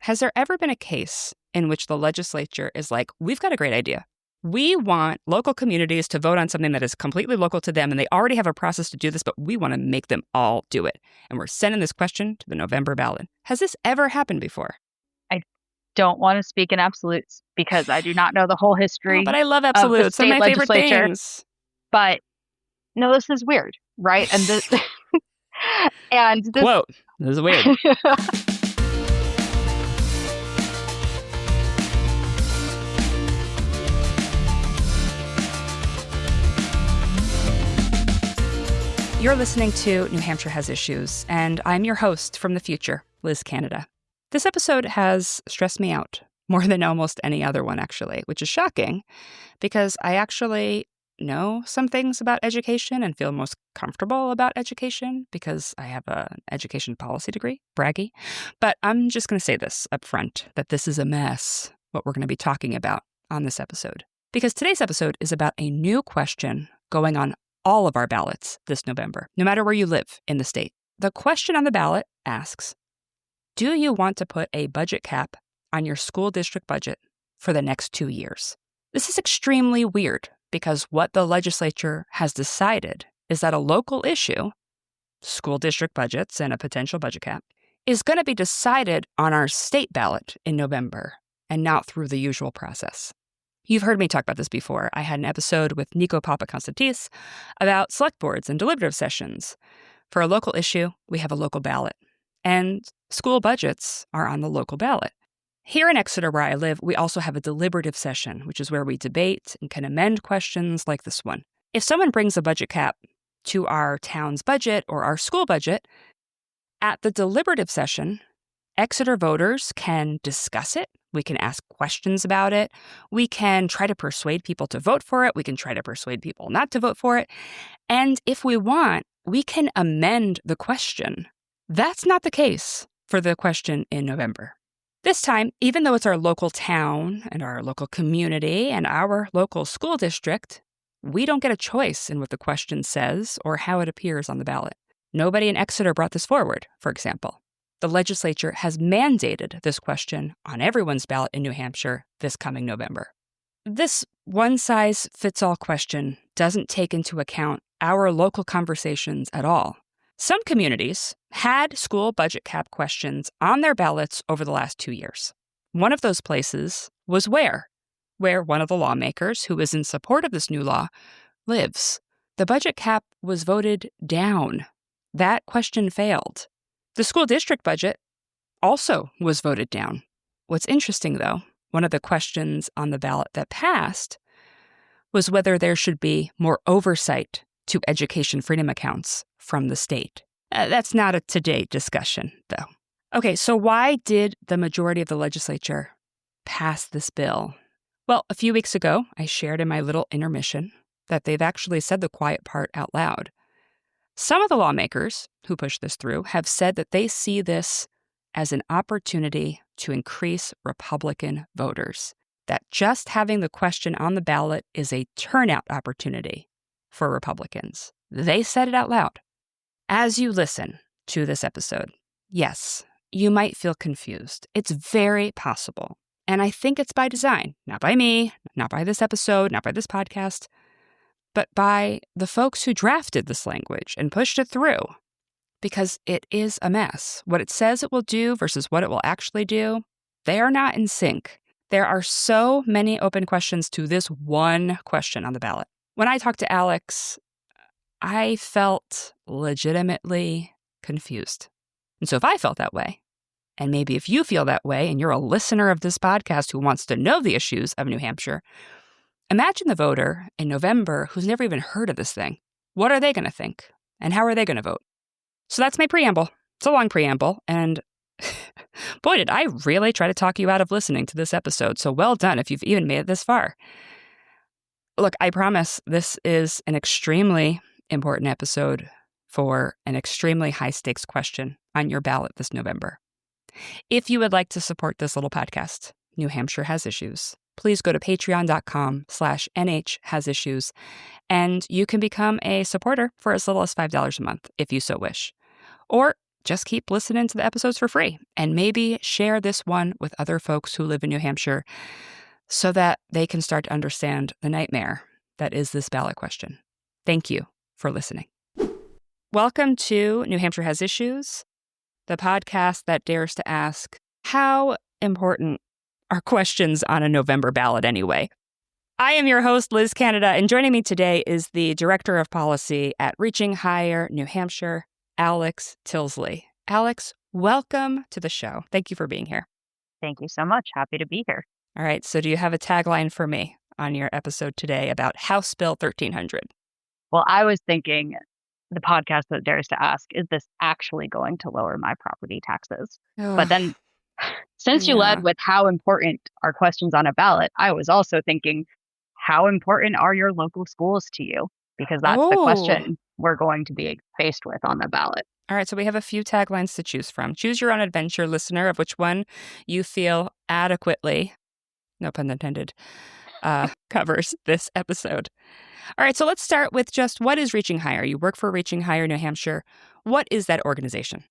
Has there ever been a case in which the legislature is like, we've got a great idea. We want local communities to vote on something that is completely local to them, and they already have a process to do this, but we want to make them all do it. And we're sending this question to the November ballot. Has this ever happened before? I don't want to speak in absolutes because I do not know the whole history. But I love of the absolutes. Some state of my favorite legislature. things. But no, this is weird, right? And this and this Quote, this is weird. You're listening to New Hampshire Has Issues, and I'm your host from the future, Liz Canada. This episode has stressed me out more than almost any other one, actually, which is shocking because I actually know some things about education and feel most comfortable about education because I have an education policy degree, braggy. But I'm just going to say this up front, that this is a mess, what we're going to be talking about on this episode. Because today's episode is about a new question going on all of our ballots this November, no matter where you live in the state. The question on the ballot asks, do you want to put a budget cap on your school district budget for the next 2 years? This is extremely weird because what the legislature has decided is that a local issue, school district budgets and a potential budget cap, is going to be decided on our state ballot in November and not through the usual process. You've heard me talk about this before. I had an episode with Nico Papakonstantis about select boards and deliberative sessions. For a local issue, we have a local ballot, and school budgets are on the local ballot. Here in Exeter, where I live, we also have a deliberative session, which is where we debate and can amend questions like this one. If someone brings a budget cap to our town's budget or our school budget, at the deliberative session, Exeter voters can discuss it. We can ask questions about it. We can try to persuade people to vote for it. We can try to persuade people not to vote for it. And if we want, we can amend the question. That's not the case for the question in November. This time, even though it's our local town and our local community and our local school district, we don't get a choice in what the question says or how it appears on the ballot. Nobody in Exeter brought this forward, for example. The legislature has mandated this question on everyone's ballot in New Hampshire this coming November. This one-size-fits-all question doesn't take into account our local conversations at all. Some communities had school budget cap questions on their ballots over the last 2 years. One of those places was where one of the lawmakers who is in support of this new law lives. The budget cap was voted down. That question failed. The school district budget also was voted down. What's interesting, though, one of the questions on the ballot that passed was whether there should be more oversight to education freedom accounts from the state. That's not a today discussion, though. Okay, so why did the majority of the legislature pass this bill? Well, a few weeks ago, I shared in my little intermission that they've actually said the quiet part out loud. Some of the lawmakers who pushed this through have said that they see this as an opportunity to increase Republican voters, that just having the question on the ballot is a turnout opportunity for Republicans. They said it out loud. As you listen to this episode, yes, you might feel confused. It's very possible. And I think it's by design, not by me, not by this episode, not by this podcast, but by the folks who drafted this language and pushed it through, because it is a mess. What it says it will do versus what it will actually do, they are not in sync. There are so many open questions to this one question on the ballot. When I talked to Alex, I felt legitimately confused. And so if I felt that way, and maybe if you feel that way and you're a listener of this podcast who wants to know the issues of New Hampshire, imagine the voter in November who's never even heard of this thing. What are they going to think? And how are they going to vote? So that's my preamble. It's a long preamble. And boy, did I really try to talk you out of listening to this episode. So well done if you've even made it this far. Look, I promise this is an extremely important episode for an extremely high-stakes question on your ballot this November. If you would like to support this little podcast, New Hampshire Has Issues, please go to patreon.com/NHHasIssues, and you can become a supporter for as little as $5 a month if you so wish. Or just keep listening to the episodes for free and maybe share this one with other folks who live in New Hampshire so that they can start to understand the nightmare that is this ballot question. Thank you for listening. Welcome to New Hampshire Has Issues, the podcast that dares to ask, how important are questions on a November ballot anyway? I am your host, Liz Canada, and joining me today is the Director of Policy at Reaching Higher New Hampshire, Alex Tilsley. Alex, welcome to the show. Thank you for being here. Thank you so much. Happy to be here. All right, so do you have a tagline for me on your episode today about House Bill 1300? Well, I was thinking the podcast that dares to ask, is this actually going to lower my property taxes? But then since you led with how important are questions on a ballot, I was also thinking, how important are your local schools to you? Because that's the question we're going to be faced with on the ballot. All right, so we have a few taglines to choose from. Choose your own adventure, listener, of which one you feel adequately, no pun intended, covers this episode. All right, so let's start with just what is Reaching Higher? You work for Reaching Higher New Hampshire. What is that organization?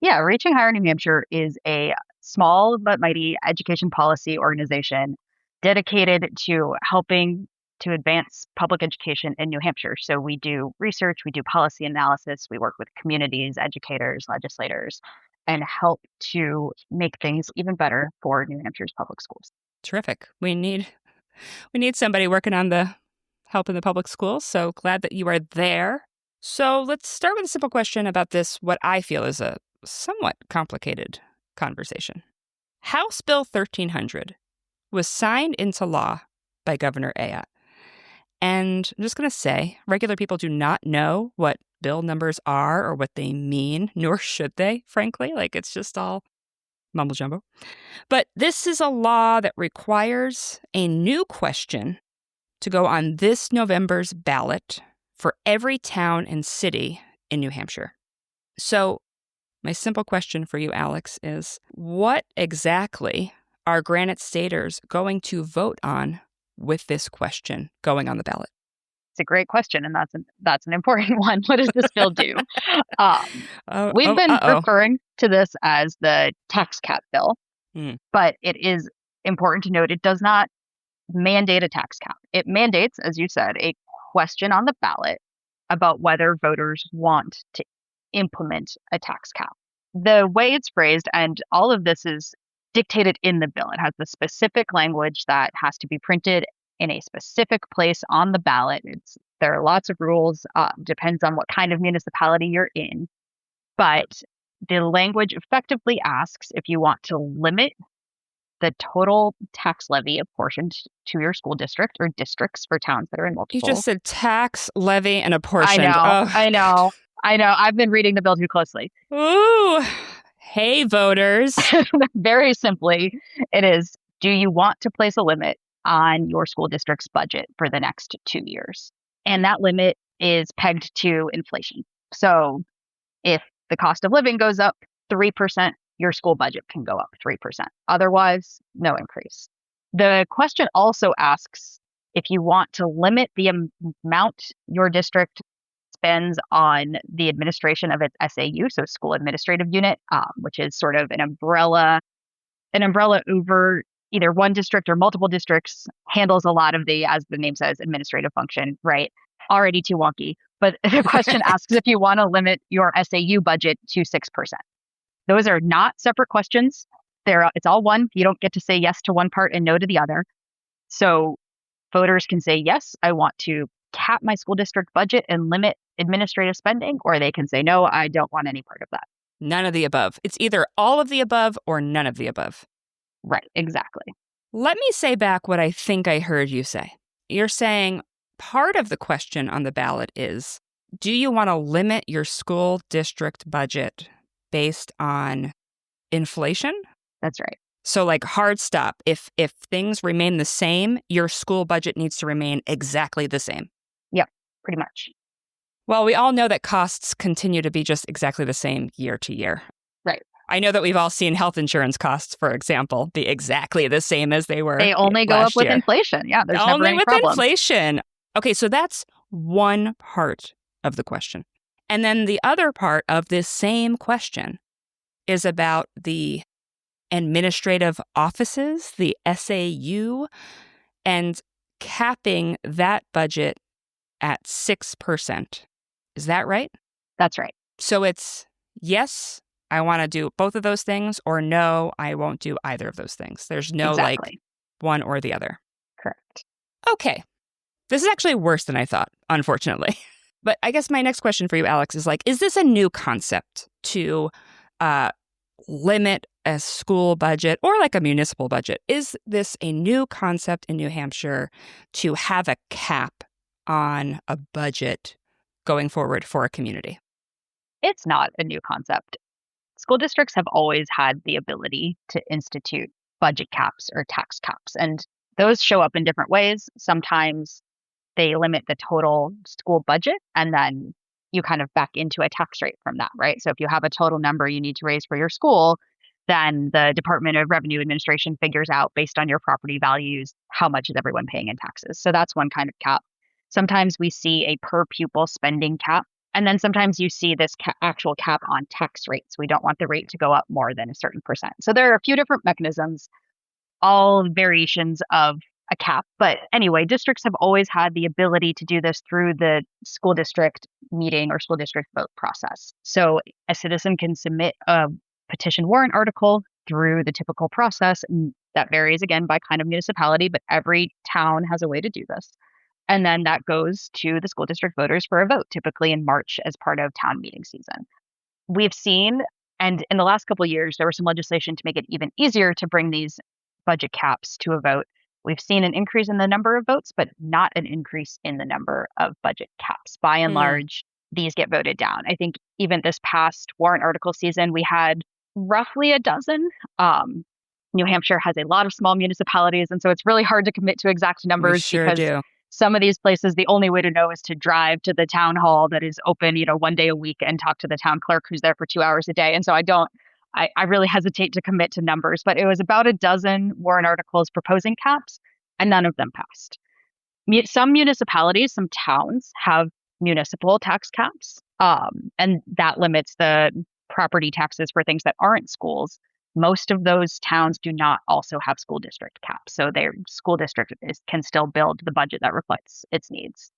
Yeah, Reaching Higher New Hampshire is a small but mighty education policy organization dedicated to helping to advance public education in New Hampshire. So we do research, we do policy analysis, we work with communities, educators, legislators, and help to make things even better for New Hampshire's public schools. Terrific. We need somebody working on the help in the public schools, so glad that you are there. So let's start with a simple question about this, what I feel is a somewhat complicated conversation. House Bill 1300 was signed into law by Governor Ayotte. And I'm just going to say, regular people do not know what bill numbers are or what they mean, nor should they, frankly. Like, it's just all mumble jumbo. But this is a law that requires a new question to go on this November's ballot for every town and city in New Hampshire. So my simple question for you, Alex, is what exactly are Granite Staters going to vote on with this question going on the ballot? It's a great question, and that's an important one. What does this bill do? We've been referring to this as the tax cap bill, but it is important to note it does not mandate a tax cap. It mandates, as you said, a question on the ballot about whether voters want to implement a tax cap. The way it's phrased, and all of this is dictated in the bill. It has the specific language that has to be printed in a specific place on the ballot. There are lots of rules, depends on what kind of municipality you're in. But the language effectively asks if you want to limit the total tax levy apportioned to your school district or districts for towns that are in multiple. You just said tax levy and apportioned. I know. I've been reading the bill too closely. Ooh. Hey, voters. Very simply, it is, do you want to place a limit on your school district's budget for the next 2 years? And that limit is pegged to inflation. So if the cost of living goes up 3%, your school budget can go up 3%. Otherwise, no increase. The question also asks if you want to limit the amount your district spends on the administration of its SAU, so school administrative unit, which is sort of an umbrella over either one district or multiple districts, handles a lot of the, as the name says, administrative function, right? Already too wonky. But the question asks if you want to limit your SAU budget to 6%. Those are not separate questions. It's all one. You don't get to say yes to one part and no to the other. So voters can say, yes, I want to cap my school district budget and limit administrative spending, or they can say, no, I don't want any part of that. None of the above. It's either all of the above or none of the above. Right, exactly. Let me say back what I think I heard you say. You're saying part of the question on the ballot is, do you want to limit your school district budget based on inflation? That's right. So like hard stop. If things remain the same, your school budget needs to remain exactly the same. Yep, pretty much. Well, we all know that costs continue to be just exactly the same year to year. Right. I know that we've all seen health insurance costs, for example, be exactly the same as they were. They only go up with inflation. Yeah, there's never any problem. Only with inflation. Okay, so that's one part of the question. And then the other part of this same question is about the administrative offices, the SAU, and capping that budget at 6%. Is that right? That's right. So it's yes, I want to do both of those things, or no, I won't do either of those things. There's no Exactly. one or the other. Correct. Okay. This is actually worse than I thought, unfortunately. But I guess my next question for you, Alex, is this a new concept to limit a school budget or like a municipal budget? Is this a new concept in New Hampshire to have a cap on a budget going forward for a community? It's not a new concept. School districts have always had the ability to institute budget caps or tax caps, and those show up in different ways. Sometimes they limit the total school budget, and then you kind of back into a tax rate from that, right? So if you have a total number you need to raise for your school, then the Department of Revenue Administration figures out based on your property values, how much is everyone paying in taxes. So that's one kind of cap. Sometimes we see a per pupil spending cap. And then sometimes you see this actual cap on tax rates. We don't want the rate to go up more than a certain percent. So there are a few different mechanisms, all variations of a cap. But anyway, districts have always had the ability to do this through the school district meeting or school district vote process. So a citizen can submit a petition warrant article through the typical process. And that varies again by kind of municipality, but every town has a way to do this. And then that goes to the school district voters for a vote, typically in March as part of town meeting season. We've seen, and in the last couple of years, there was some legislation to make it even easier to bring these budget caps to a vote. We've seen an increase in the number of votes, but not an increase in the number of budget caps. By and large, these get voted down. I think even this past warrant article season, we had roughly a dozen. New Hampshire has a lot of small municipalities, and so it's really hard to commit to exact numbers because some of these places, the only way to know is to drive to the town hall that is open, one day a week and talk to the town clerk who's there for 2 hours a day. And so I really hesitate to commit to numbers, but it was about a dozen warrant articles proposing caps, and none of them passed. Some municipalities, some towns have municipal tax caps, and that limits the property taxes for things that aren't schools. Most of those towns do not also have school district caps. So their school district can still build the budget that reflects its needs.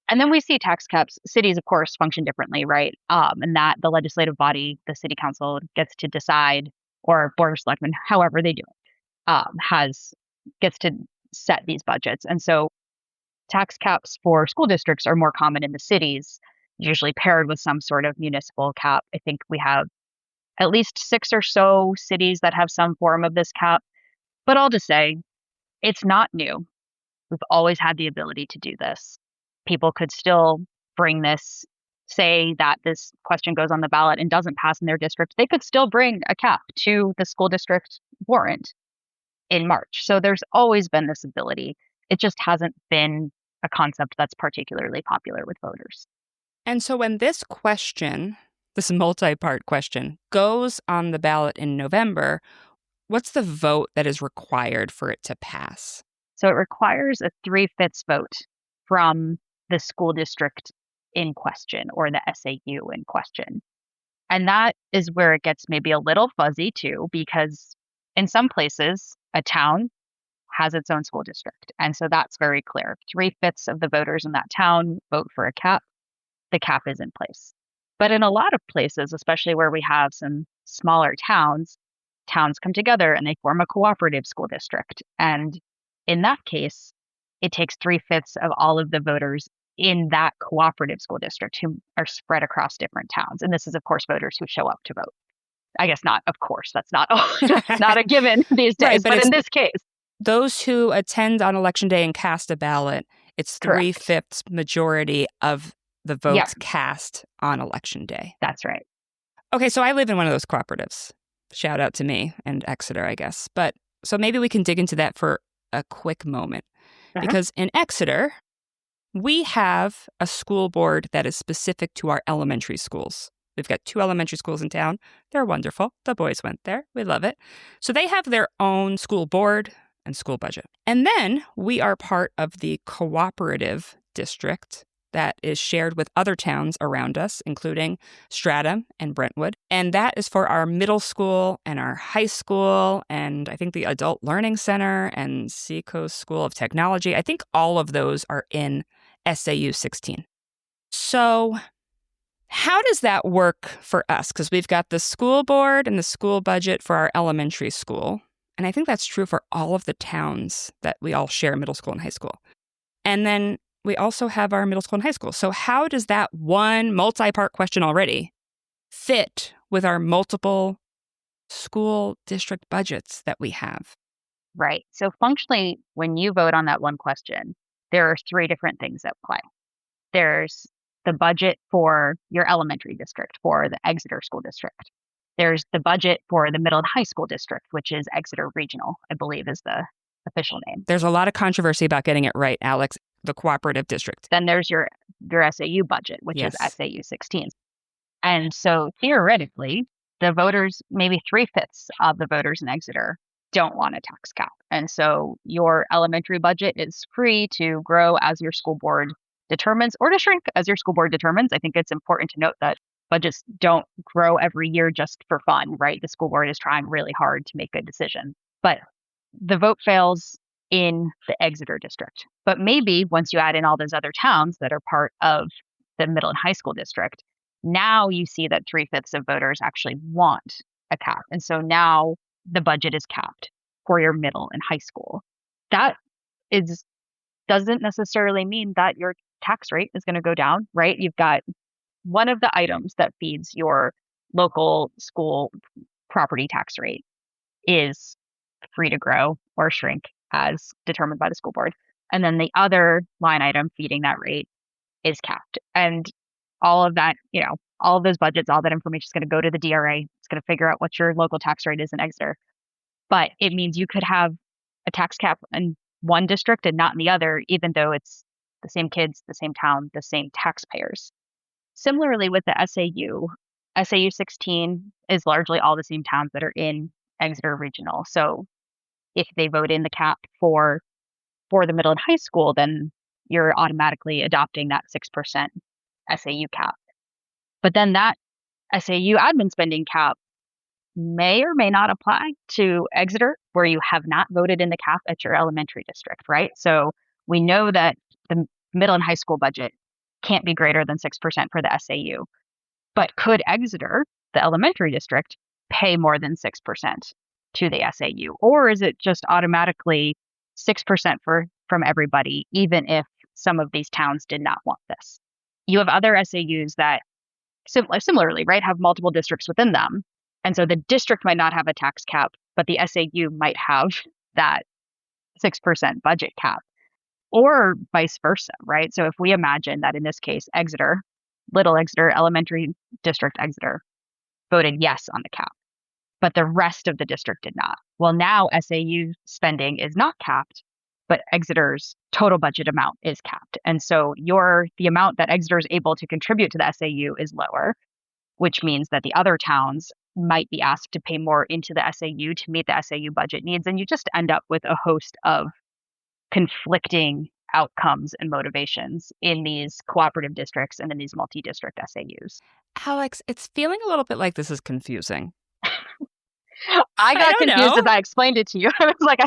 And then we see tax caps. Cities, of course, function differently, right? And that the legislative body, the city council, gets to decide, or board of selectmen, however they do it, gets to set these budgets. And so tax caps for school districts are more common in the cities, usually paired with some sort of municipal cap. I think we have at least 6 or so cities that have some form of this cap. But all to say, it's not new. We've always had the ability to do this. People could still bring this, say that this question goes on the ballot and doesn't pass in their district. They could still bring a cap to the school district warrant in March. So there's always been this ability. It just hasn't been a concept that's particularly popular with voters. And so when this multi-part question goes on the ballot in November, what's the vote that is required for it to pass? So it requires a 3/5 vote from the school district in question or the SAU in question. And that is where it gets maybe a little fuzzy too, because in some places, a town has its own school district. And so that's very clear. 3/5 of the voters in that town vote for a cap. The cap is in place. But in a lot of places, especially where we have some smaller towns come together and they form a cooperative school district. And in that case, it takes 3/5 of all of the voters in that cooperative school district who are spread across different towns. And this is, of course, voters who show up to vote. I guess not, of course. That's not not a given these days. Right, but in this case, those who attend on election day and cast a ballot, it's 3/5 majority of the votes cast on election day. That's right. Okay, so I live in one of those cooperatives. Shout out to me and Exeter, I guess. But so maybe we can dig into that for a quick moment. Because in Exeter, we have a school board that is specific to our elementary schools. We've got 2 elementary schools in town. They're wonderful. The boys went there. We love it. So they have their own school board and school budget. And then we are part of the cooperative district that is shared with other towns around us, including Stratham and Brentwood. And that is for our middle school and our high school, and I think the Adult Learning Center and Seacoast School of Technology. I think all of those are in SAU 16. So how does that work for us? Because we've got the school board and the school budget for our elementary school. And I think that's true for all of the towns that we all share middle school and high school. And then we also have our middle school and high school. So how does that one multi-part question already fit with our multiple school district budgets that we have? Right. So functionally, when you vote on that one question, there are three different things at play. There's the budget for your elementary district, for the Exeter School District. There's the budget for the middle and high school district, which is Exeter Regional, I believe is the official name. There's a lot of controversy about getting it right, Alex, the cooperative district. Then there's your SAU budget, which is SAU 16. And so theoretically, the voters, maybe 3/5 of the voters in Exeter don't want a tax cap. And so your elementary budget is free to grow as your school board determines or to shrink as your school board determines. I think it's important to note that budgets don't grow every year just for fun, right? The school board is trying really hard to make a decision. But the vote fails in the Exeter district. But maybe once you add in all those other towns that are part of the middle and high school district, now you see that 3/5 of voters actually want a cap. And so now the budget is capped for your middle and high school. That doesn't necessarily mean that your tax rate is going to go down, right? You've got one of the items that feeds your local school property tax rate is free to grow or shrink as determined by the school board. And then the other line item feeding that rate is capped. And all of that, all of those budgets, all that information is going to go to the DRA. It's going to figure out what your local tax rate is in Exeter. But it means you could have a tax cap in one district and not in the other, even though it's the same kids, the same town, the same taxpayers. Similarly with the SAU 16 is largely all the same towns that are in Exeter Regional. So if they vote in the cap for the middle and high school, then you're automatically adopting that 6% SAU cap. But then that SAU admin spending cap may or may not apply to Exeter, where you have not voted in the cap at your elementary district, right? So we know that the middle and high school budget can't be greater than 6% for the SAU. But could Exeter, the elementary district, pay more than 6% to the SAU? Or is it just automatically 6% from everybody, even if some of these towns did not want this? You have other SAUs that similarly, right, have multiple districts within them. And so the district might not have a tax cap, but the SAU might have that 6% budget cap, or vice versa, right? So if we imagine that in this case, Exeter, Little Exeter, Elementary District Exeter, voted yes on the cap, but the rest of the district did not. Well, now SAU spending is not capped, but Exeter's total budget amount is capped. And so the amount that Exeter is able to contribute to the SAU is lower, which means that the other towns might be asked to pay more into the SAU to meet the SAU budget needs. And you just end up with a host of conflicting outcomes and motivations in these cooperative districts and in these multi-district SAUs. Alex, it's feeling a little bit like this is confusing. I got confused as I explained it to you. I was like,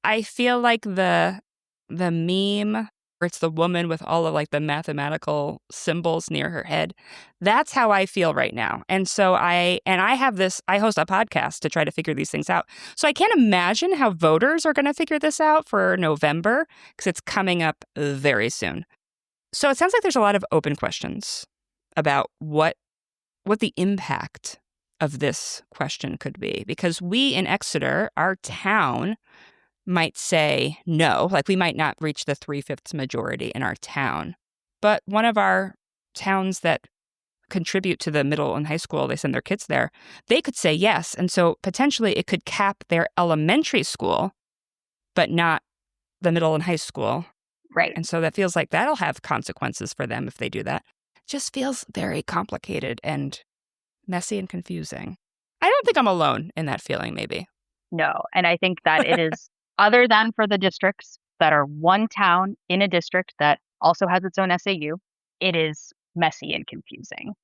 I feel like the meme where it's the woman with all of like the mathematical symbols near her head. That's how I feel right now. And so I host a podcast to try to figure these things out. So I can't imagine how voters are going to figure this out for November, because it's coming up very soon. So it sounds like there's a lot of open questions about what the impact of this question could be, because we in Exeter, our town, might say no, like we might not reach the 3/5 majority in our town. But one of our towns that contribute to the middle and high school, they send their kids there, they could say yes. And so potentially it could cap their elementary school, but not the middle and high school. Right. And so that feels like that'll have consequences for them if they do that. It just feels very complicated and messy and confusing. I don't think I'm alone in that feeling, maybe. No. And I think that it is, other than for the districts that are one town in a district that also has its own SAU. It is messy and confusing,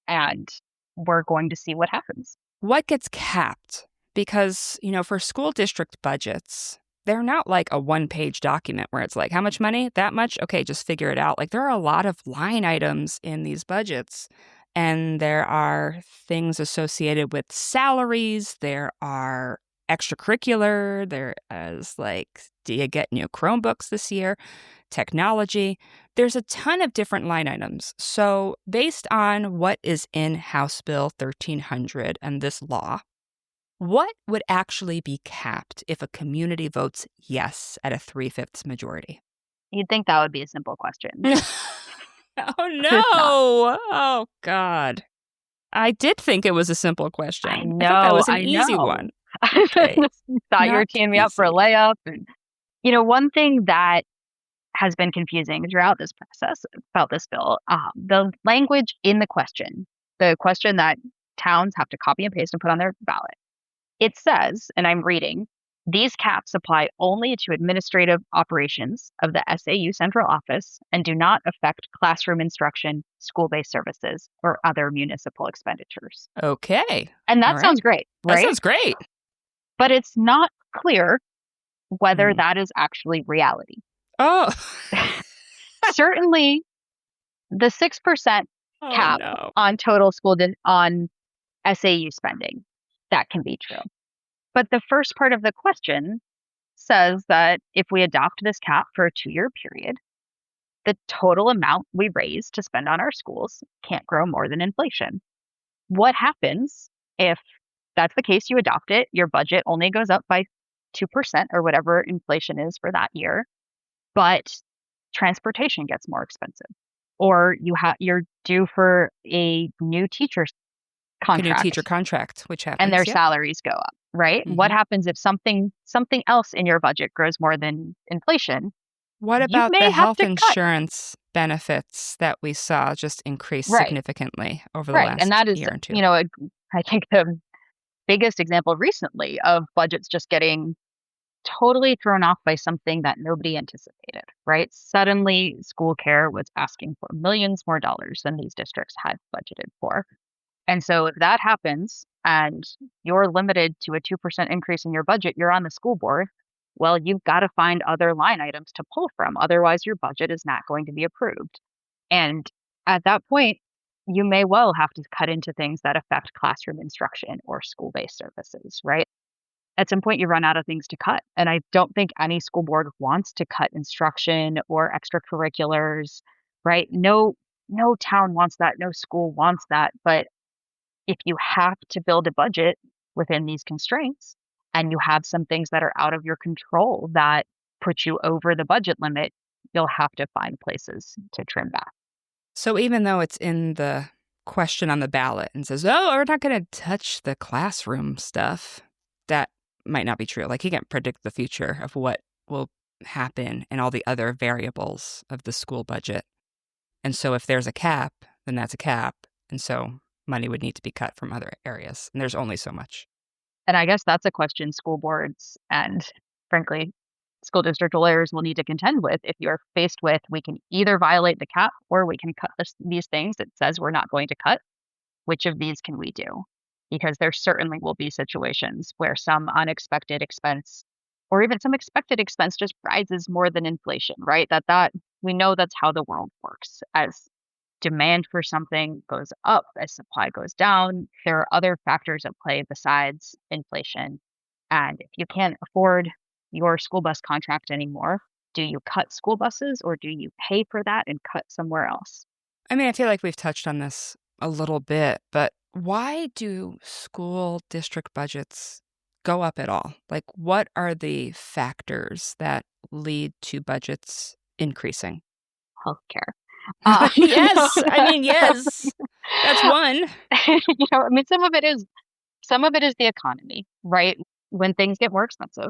and we're going to see what happens. What gets capped? Because, for school district budgets, they're not like a one-page document where it's like, how much money? That much? Okay, just figure it out. Like, there are a lot of line items in these budgets, and there are things associated with salaries. There are extracurricular. There is like, do you get new Chromebooks this year? Technology. There's a ton of different line items. So based on what is in House Bill 1300 and this law, what would actually be capped if a community votes yes at a 3/5 majority? You'd think that would be a simple question. Oh, no. Oh, God. I did think it was a simple question. I know. I thought that was an easy one. Okay. Thought you were teeing me up for a layup. And, one thing that has been confusing throughout this process about this bill, the language in the question that towns have to copy and paste and put on their ballot, it says, and I'm reading, these caps apply only to administrative operations of the SAU central office and do not affect classroom instruction, school-based services, or other municipal expenditures. Okay. And that sounds great, right? That sounds great. But it's not clear whether that is actually reality. Oh. Certainly, the 6% cap on total on SAU spending, that can be true. But the first part of the question says that if we adopt this cap for a 2-year period, the total amount we raise to spend on our schools can't grow more than inflation. What happens if that's the case, you adopt it, your budget only goes up by 2% or whatever inflation is for that year, but transportation gets more expensive, or you're due for a new teacher contract, which happens, and their salaries go up, right? Mm-hmm. What happens if something else in your budget grows more than inflation? What about the health insurance benefits that we saw just increase significantly over the last and that is, year or two? I think the biggest example recently of budgets just getting totally thrown off by something that nobody anticipated, right? Suddenly, school care was asking for millions more dollars than these districts had budgeted for. And so if that happens and you're limited to a 2% increase in your budget, you're on the school board, well, you've got to find other line items to pull from. Otherwise, your budget is not going to be approved. And at that point, you may well have to cut into things that affect classroom instruction or school-based services, right? At some point, you run out of things to cut. And I don't think any school board wants to cut instruction or extracurriculars, right? No town wants that. No school wants that. But if you have to build a budget within these constraints and you have some things that are out of your control that put you over the budget limit, you'll have to find places to trim back. So even though it's in the question on the ballot and says, oh, we're not going to touch the classroom stuff, that might not be true. Like, you can't predict the future of what will happen and all the other variables of the school budget. And so if there's a cap, then that's a cap. And so money would need to be cut from other areas. And there's only so much. And I guess that's a question school boards and, frankly, school district lawyers will need to contend with. If you're faced with, we can either violate the cap or we can cut these things that says we're not going to cut. Which of these can we do? Because there certainly will be situations where some unexpected expense or even some expected expense just rises more than inflation, right? That we know that's how the world works. As demand for something goes up, as supply goes down, there are other factors at play besides inflation. And if you can't afford your school bus contract anymore, do you cut school buses or do you pay for that and cut somewhere else? I mean, I feel like we've touched on this a little bit, but why do school district budgets go up at all? Like, what are the factors that lead to budgets increasing? Healthcare. Yes. I mean, yes, that's one. Some of it is the economy, right? When things get more expensive,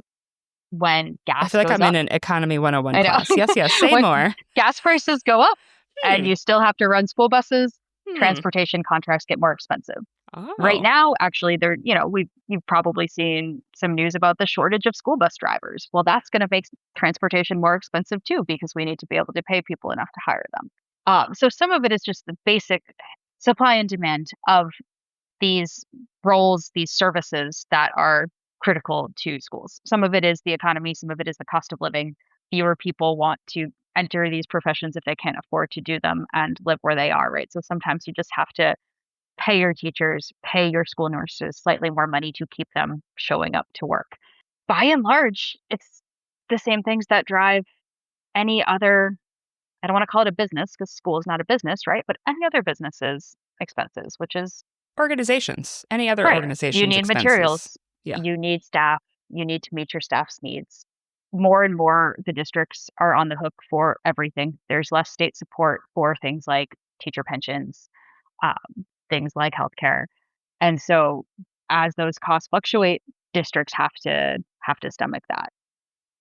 when gas I feel like goes I'm up, in an economy 101 class. Yes. Say when more. Gas prices go up and you still have to run school buses, transportation contracts get more expensive. Right Oh, now, actually, you've probably seen some news about the shortage of school bus drivers. Well, that's going to make transportation more expensive too, because we need to be able to pay people enough to hire them. So some of it is just the basic supply and demand of these roles, these services that are critical to schools. Some of it is the economy, some of it is the cost of living. Fewer people want to enter these professions if they can't afford to do them and live where they are, right? So sometimes you just have to pay your teachers, pay your school nurses slightly more money to keep them showing up to work. By and large, it's the same things that drive any other, I don't want to call it a business because school is not a business, right? But any other business's expenses, which is organizations, any other right. You organization's need expenses. materials, Yeah. you need staff, you need to meet your staff's needs. More and more, the districts are on the hook for everything. There's less state support for things like teacher pensions, things like healthcare. And so as those costs fluctuate, districts have to stomach that.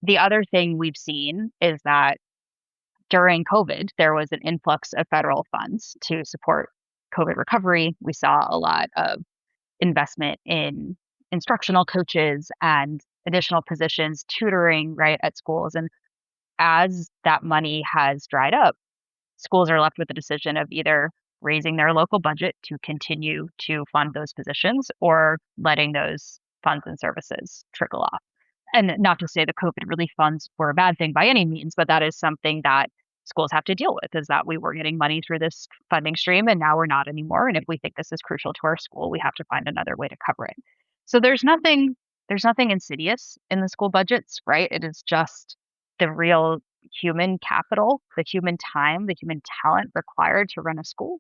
The other thing we've seen is that during COVID, there was an influx of federal funds to support COVID recovery. We saw a lot of investment in instructional coaches and additional positions, tutoring, right, at schools. And as that money has dried up, schools are left with the decision of either raising their local budget to continue to fund those positions or letting those funds and services trickle off. And not to say the COVID relief funds were a bad thing by any means, but that is something that schools have to deal with, is that we were getting money through this funding stream and now we're not anymore. And if we think this is crucial to our school, we have to find another way to cover it. So there's nothing insidious in the school budgets, right? It is just the real human capital, the human time, the human talent required to run a school,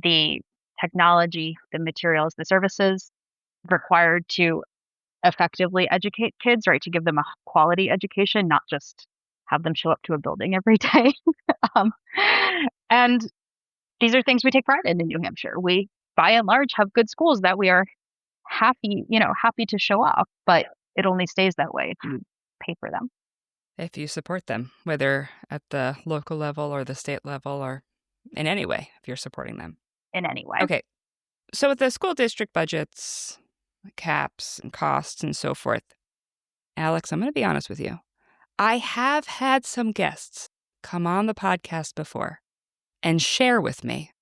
the technology, the materials, the services required to effectively educate kids, right? To give them a quality education, not just have them show up to a building every day. um, and these are things we take pride in New Hampshire. We, by and large, have good schools that we are happy to show off, but it only stays that way if you pay for them If you support them, whether at the local level or the state level or in any way, if you're supporting them. in any way. Okay. So with the school district budgets, caps and costs and so forth, Alex, I'm going to be honest with you. I have had some guests come on the podcast before and share with me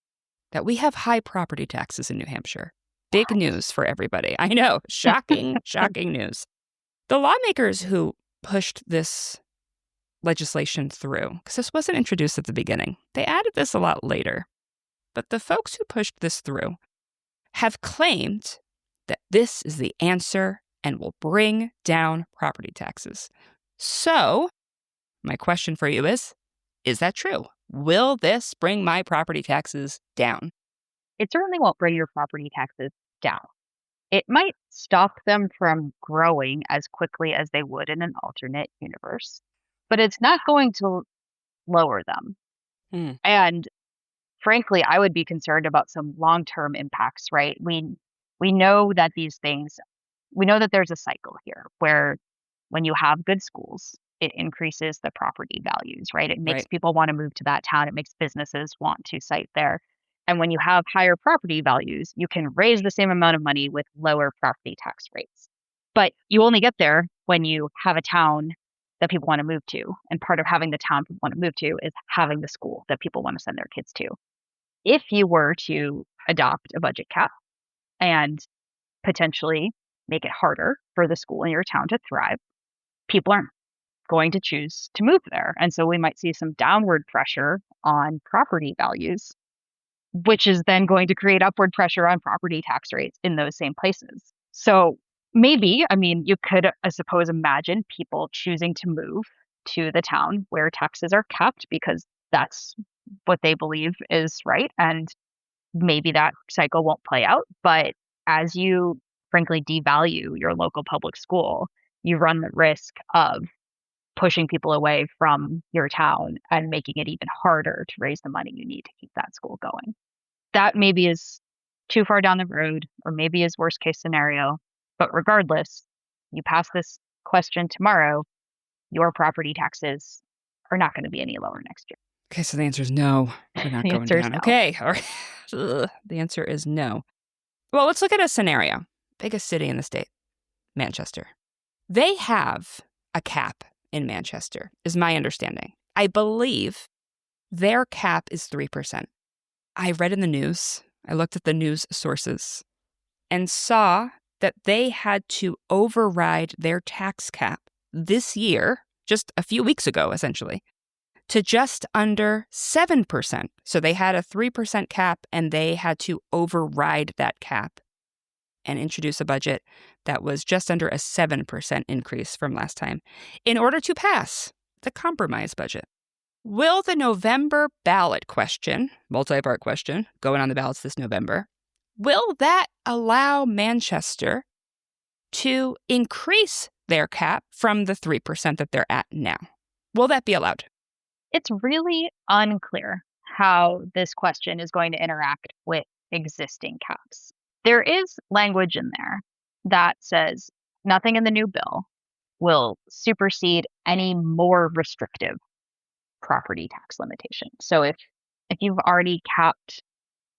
that we have high property taxes in New Hampshire. Big news for everybody. I know. Shocking, shocking news. The lawmakers who pushed this legislation through, because this wasn't introduced at the beginning, they added this a lot later. But the folks who pushed this through have claimed that this is the answer and will bring down property taxes. So, my question for you is that true? Will this bring my property taxes down? It certainly won't bring your property taxes down. It might stop them from growing as quickly as they would in an alternate universe, but it's not going to lower them. Hmm. And frankly, I would be concerned about some long-term impacts, right? We know that we know that there's a cycle here where when you have good schools, it increases the property values, right? It makes Right. people want to move to that town. It makes businesses want to site there. And when you have higher property values, you can raise the same amount of money with lower property tax rates. But you only get there when you have a town that people want to move to. And part of having the town people want to move to is having the school that people want to send their kids to. If you were to adopt a budget cap and potentially make it harder for the school in your town to thrive, people aren't going to choose to move there. And so we might see some downward pressure on property values, which is then going to create upward pressure on property tax rates in those same places. So maybe, I mean, you could, I suppose, imagine people choosing to move to the town where taxes are capped because that's what they believe is right. And maybe that cycle won't play out. But as you frankly devalue your local public school, you run the risk of pushing people away from your town and making it even harder to raise the money you need to keep that school going. That maybe is too far down the road, or maybe is worst case scenario. But regardless, you pass this question tomorrow, your property taxes are not going to be any lower next year. Okay, so the answer is no. They're not The going answer is down. no. Okay. All right. Ugh, the answer is no. Well, let's look at a scenario. Biggest city in the state, Manchester. They have a cap in Manchester, is my understanding. I believe their cap is 3%. I read in the news, I looked at the news sources, and saw that they had to override their tax cap this year, just a few weeks ago, essentially, to just under 7%. So they had a 3% cap, and they had to override that cap and introduce a budget that was just under a 7% increase from last time in order to pass the compromise budget. Will the November ballot question, multi-part question, going on the ballots this November, will that allow Manchester to increase their cap from the 3% that they're at now? Will that be allowed? It's really unclear how this question is going to interact with existing caps. There is language in there that says nothing in the new bill will supersede any more restrictive property tax limitation. So if you've already capped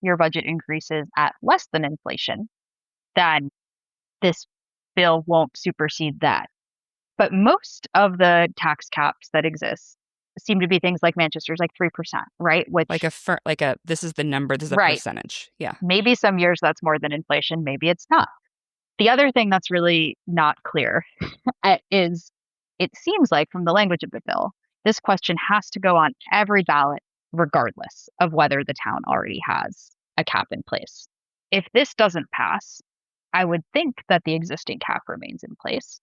your budget increases at less than inflation, then this bill won't supersede that. But most of the tax caps that exist seem to be things like Manchester's, like 3%, right? Which this is the number, this is a right. percentage. Yeah. Maybe some years that's more than inflation, maybe it's not. The other thing that's really not clear is it seems like from the language of the bill, this question has to go on every ballot regardless of whether the town already has a cap in place. If this doesn't pass, I would think that the existing cap remains in place.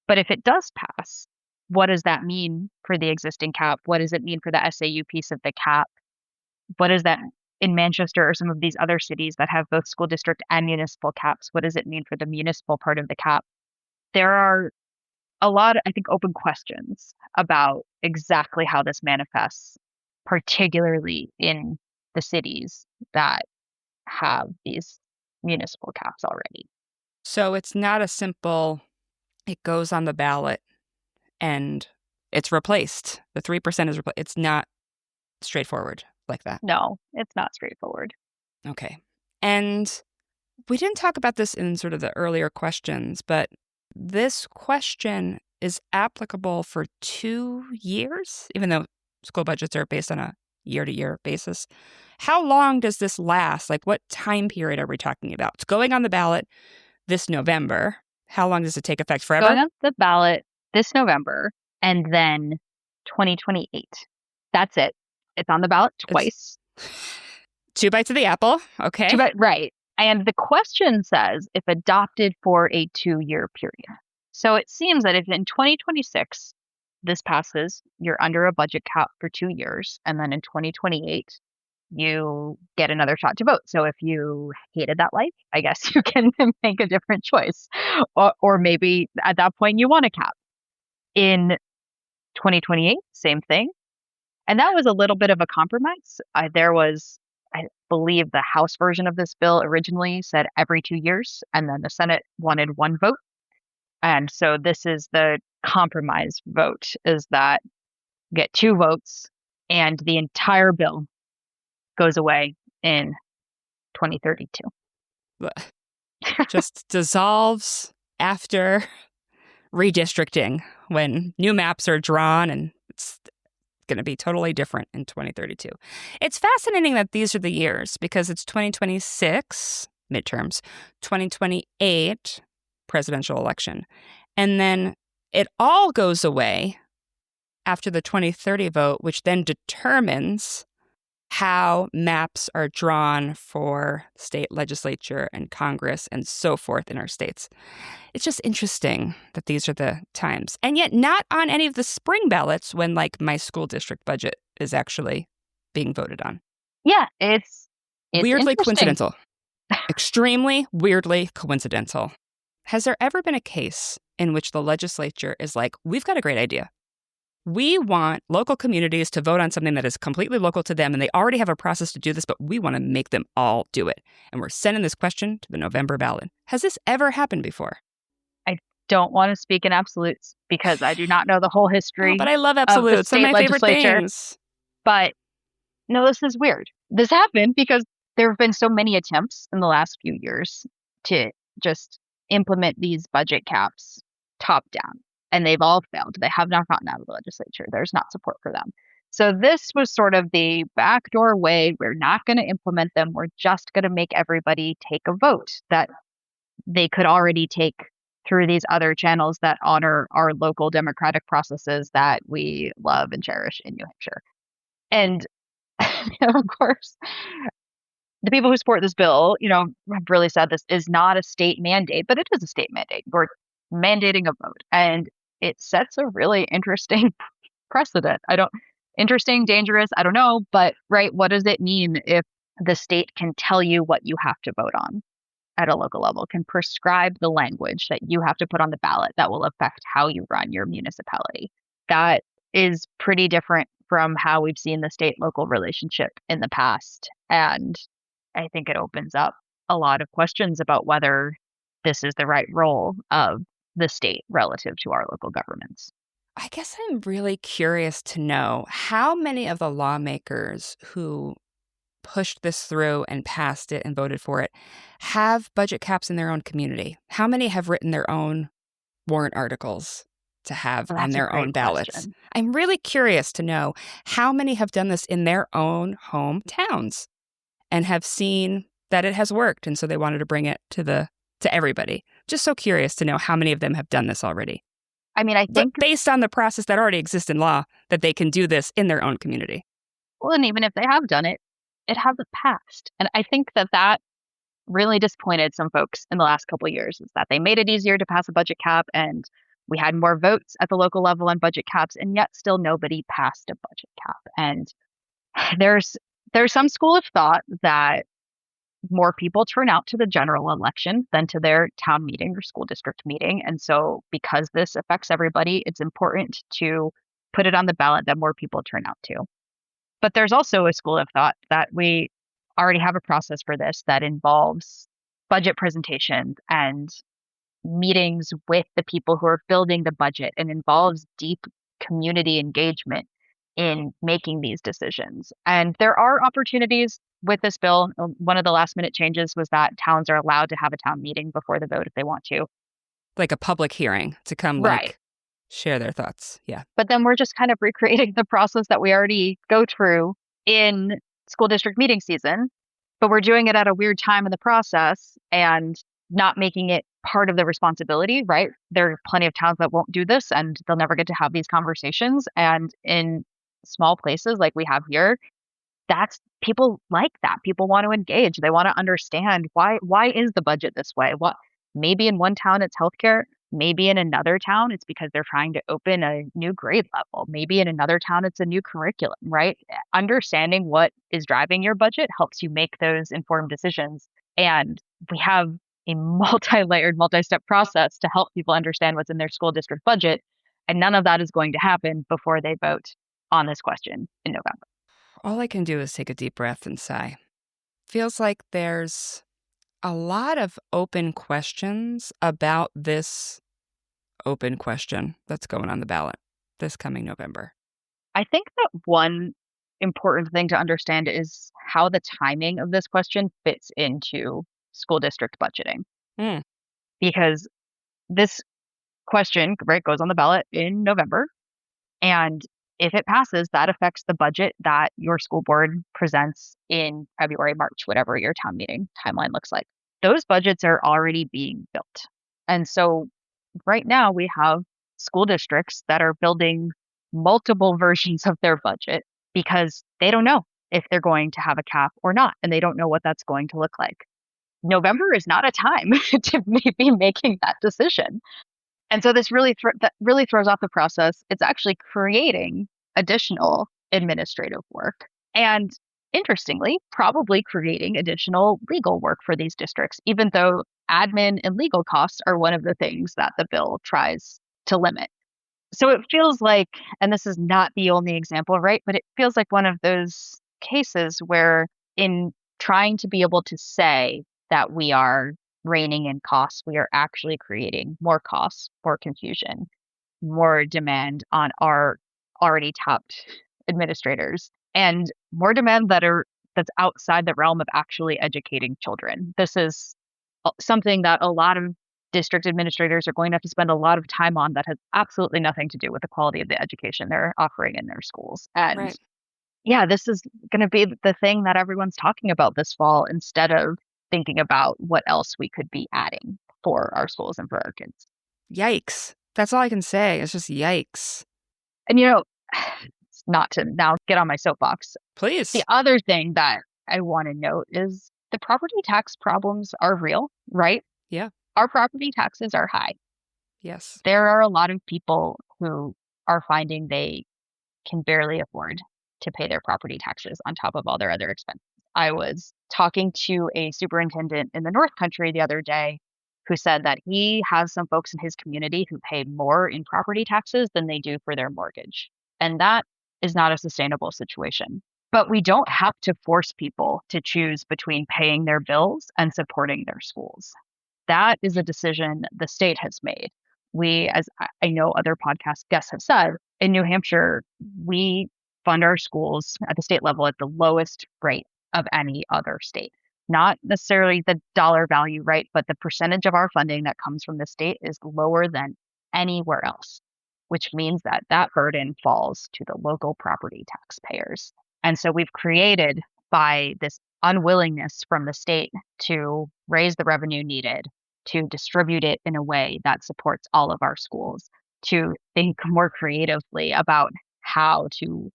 But if it does pass, what does that mean for the existing cap? What does it mean for the SAU piece of the cap? What is that in Manchester or some of these other cities that have both school district and municipal caps? What does it mean for the municipal part of the cap? There are a lot, I think, open questions about exactly how this manifests, particularly in the cities that have these municipal caps already. So it's not a simple, it goes on the ballot and it's replaced. The 3% is replaced. It's not straightforward like that. No, it's not straightforward. Okay. And we didn't talk about this in sort of the earlier questions, but this question is applicable for 2 years, even though school budgets are based on a year-to-year basis. How long does this last? Like, what time period are we talking about? It's going on the ballot this November. How long does it take effect? Forever? Going on the ballot this November and then 2028. That's it. It's on the ballot twice. Two bites of the apple. Okay. Right. And the question says if adopted for a 2-year period. So it seems that if in 2026 this passes, you're under a budget cap for 2 years. And then in 2028, you get another shot to vote. So if you hated that life, I guess you can make a different choice. Or maybe at that point you want a cap. In 2028, same thing. And that was a little bit of a compromise. There was, I believe, the House version of this bill originally said every 2 years, and then the Senate wanted one vote. And so this is the compromise vote, is that you get 2 votes and the entire bill goes away in 2032. Just dissolves after redistricting when new maps are drawn, and it's going to be totally different in 2032. It's fascinating that these are the years because it's 2026 midterms, 2028 presidential election, and then it all goes away after the 2030 vote, which then determines how maps are drawn for state legislature and Congress and so forth in our states. It's just interesting that these are the times. And yet not on any of the spring ballots when, like, my school district budget is actually being voted on. Yeah, it's weirdly coincidental. Extremely weirdly coincidental. Has there ever been a case in which the legislature is like, we've got a great idea. We want local communities to vote on something that is completely local to them, and they already have a process to do this, but we want to make them all do it. And we're sending this question to the November ballot. Has this ever happened before? I don't want to speak in absolutes because I do not know the whole history. But I love absolutes. Some of my favorite things. But no, this is weird. This happened because there have been so many attempts in the last few years to just implement these budget caps top down, and they've all failed. They have not gotten out of the legislature. There's not support for them. So this was sort of the backdoor way. We're not going to implement them. We're just going to make everybody take a vote that they could already take through these other channels that honor our local democratic processes that we love and cherish in New Hampshire. And of course, the people who support this bill, have really said this is not a state mandate, but it is a state mandate. We're mandating a vote, and it sets a really interesting precedent. Interesting, dangerous, I don't know, but right, what does it mean if the state can tell you what you have to vote on at a local level, can prescribe the language that you have to put on the ballot that will affect how you run your municipality? That is pretty different from how we've seen the state-local relationship in the past. And I think it opens up a lot of questions about whether this is the right role of the state relative to our local governments. I guess I'm really curious to know how many of the lawmakers who pushed this through and passed it and voted for it have budget caps in their own community. How many have written their own warrant articles to have on their own ballots? Question. I'm really curious to know how many have done this in their own hometowns and have seen that it has worked, and so they wanted to bring it to everybody. Just so curious to know how many of them have done this already. I mean, I think based on the process that already exists in law, that they can do this in their own community. Well, and even if they have done it, it hasn't passed. And I think that really disappointed some folks in the last couple of years, is that they made it easier to pass a budget cap, and we had more votes at the local level on budget caps, and yet still nobody passed a budget cap. And there's some school of thought that more people turn out to the general election than to their town meeting or school district meeting. And so because this affects everybody, it's important to put it on the ballot that more people turn out to. But there's also a school of thought that we already have a process for this that involves budget presentations and meetings with the people who are building the budget, and involves deep community engagement in making these decisions. And there are opportunities with this bill. One of the last minute changes was that towns are allowed to have a town meeting before the vote if they want to. Like a public hearing to come share their thoughts. Yeah. But then we're just kind of recreating the process that we already go through in school district meeting season, but we're doing it at a weird time in the process and not making it part of the responsibility, right? There are plenty of towns that won't do this, and they'll never get to have these conversations. And in small places like we have here, that's people like that. People want to engage. They want to understand why is the budget this way? What maybe in one town it's healthcare, maybe in another town it's because they're trying to open a new grade level. Maybe in another town it's a new curriculum, right? Understanding what is driving your budget helps you make those informed decisions. And we have a multi-layered, multi-step process to help people understand what's in their school district budget. And none of that is going to happen before they vote on this question in November. All I can do is take a deep breath and sigh. Feels like there's a lot of open questions about this open question that's going on the ballot this coming November. I think that one important thing to understand is how the timing of this question fits into school district budgeting. Because this question, right, goes on the ballot in November. And if it passes, that affects the budget that your school board presents in February, March, whatever your town meeting timeline looks like. Those budgets are already being built. And so right now we have school districts that are building multiple versions of their budget because they don't know if they're going to have a cap or not, and they don't know what that's going to look like. November is not a time to be making that decision. And so this really throws off the process. It's actually creating additional administrative work, and interestingly, probably creating additional legal work for these districts, even though admin and legal costs are one of the things that the bill tries to limit. So it feels like, and this is not the only example, right? But it feels like one of those cases where in trying to be able to say that we are reining in costs, we are actually creating more costs, more confusion, more demand on our already tapped administrators, and more demand that's outside the realm of actually educating children. This is something that a lot of district administrators are going to have to spend a lot of time on that has absolutely nothing to do with the quality of the education they're offering in their schools. And Right. yeah, this is going to be the thing that everyone's talking about this fall instead of thinking about what else we could be adding for our schools and for our kids. Yikes. That's all I can say. It's just yikes. And, not to now get on my soapbox. Please. The other thing that I want to note is the property tax problems are real, right? Yeah. Our property taxes are high. Yes. There are a lot of people who are finding they can barely afford to pay their property taxes on top of all their other expenses. I was talking to a superintendent in the North Country the other day who said that he has some folks in his community who pay more in property taxes than they do for their mortgage. And that is not a sustainable situation. But we don't have to force people to choose between paying their bills and supporting their schools. That is a decision the state has made. We, as I know other podcast guests have said, in New Hampshire, we fund our schools at the state level at the lowest rate of any other state. Not necessarily the dollar value, right? But the percentage of our funding that comes from the state is lower than anywhere else, which means that that burden falls to the local property taxpayers. And so we've created, by this unwillingness from the state to raise the revenue needed to distribute it in a way that supports all of our schools, to think more creatively about how to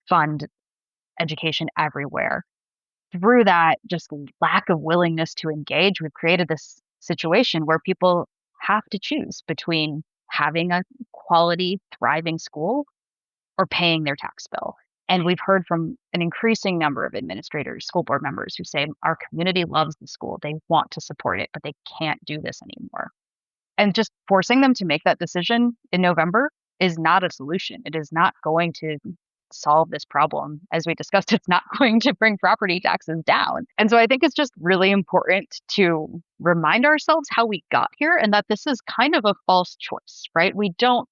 fund education everywhere. Through that just lack of willingness to engage, we've created this situation where people have to choose between having a quality, thriving school or paying their tax bill. And we've heard from an increasing number of administrators, school board members who say our community loves the school. They want to support it, but they can't do this anymore. And just forcing them to make that decision in November is not a solution. It is not going to solve this problem. As we discussed, it's not going to bring property taxes down. And so I think it's just really important to remind ourselves how we got here and that this is kind of a false choice, right? We don't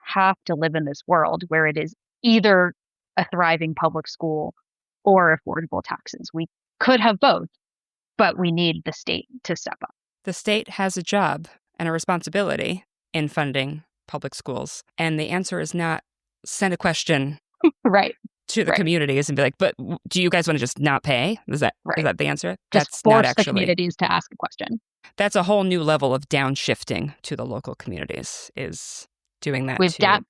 have to live in this world where it is either a thriving public school or affordable taxes. We could have both, but we need the state to step up. The state has a job and a responsibility in funding public schools. And the answer is not send a question right to the communities and be like, but do you guys want to just not pay? Is that the answer? Just That's force not actually the communities to ask a question. That's a whole new level of downshifting to the local communities, is doing that.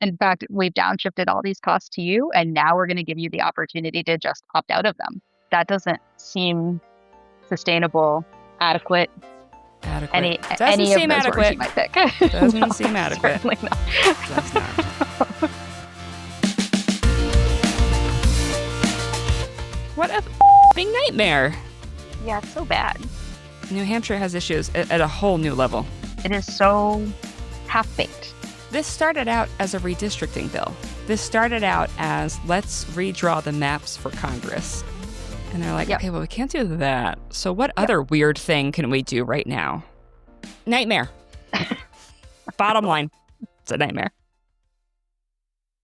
In fact, we've downshifted all these costs to you, and now we're going to give you the opportunity to just opt out of them. That doesn't seem sustainable, adequate. Any of those words you might pick. Doesn't seem adequate. Certainly not. Does not. What a big nightmare. Yeah, it's so bad. New Hampshire has issues at a whole new level. It is so half-baked. This started out as a redistricting bill. This started out as, let's redraw the maps for Congress. And they're like, okay, well, we can't do that. So what other weird thing can we do right now? Nightmare. Bottom line, it's a nightmare.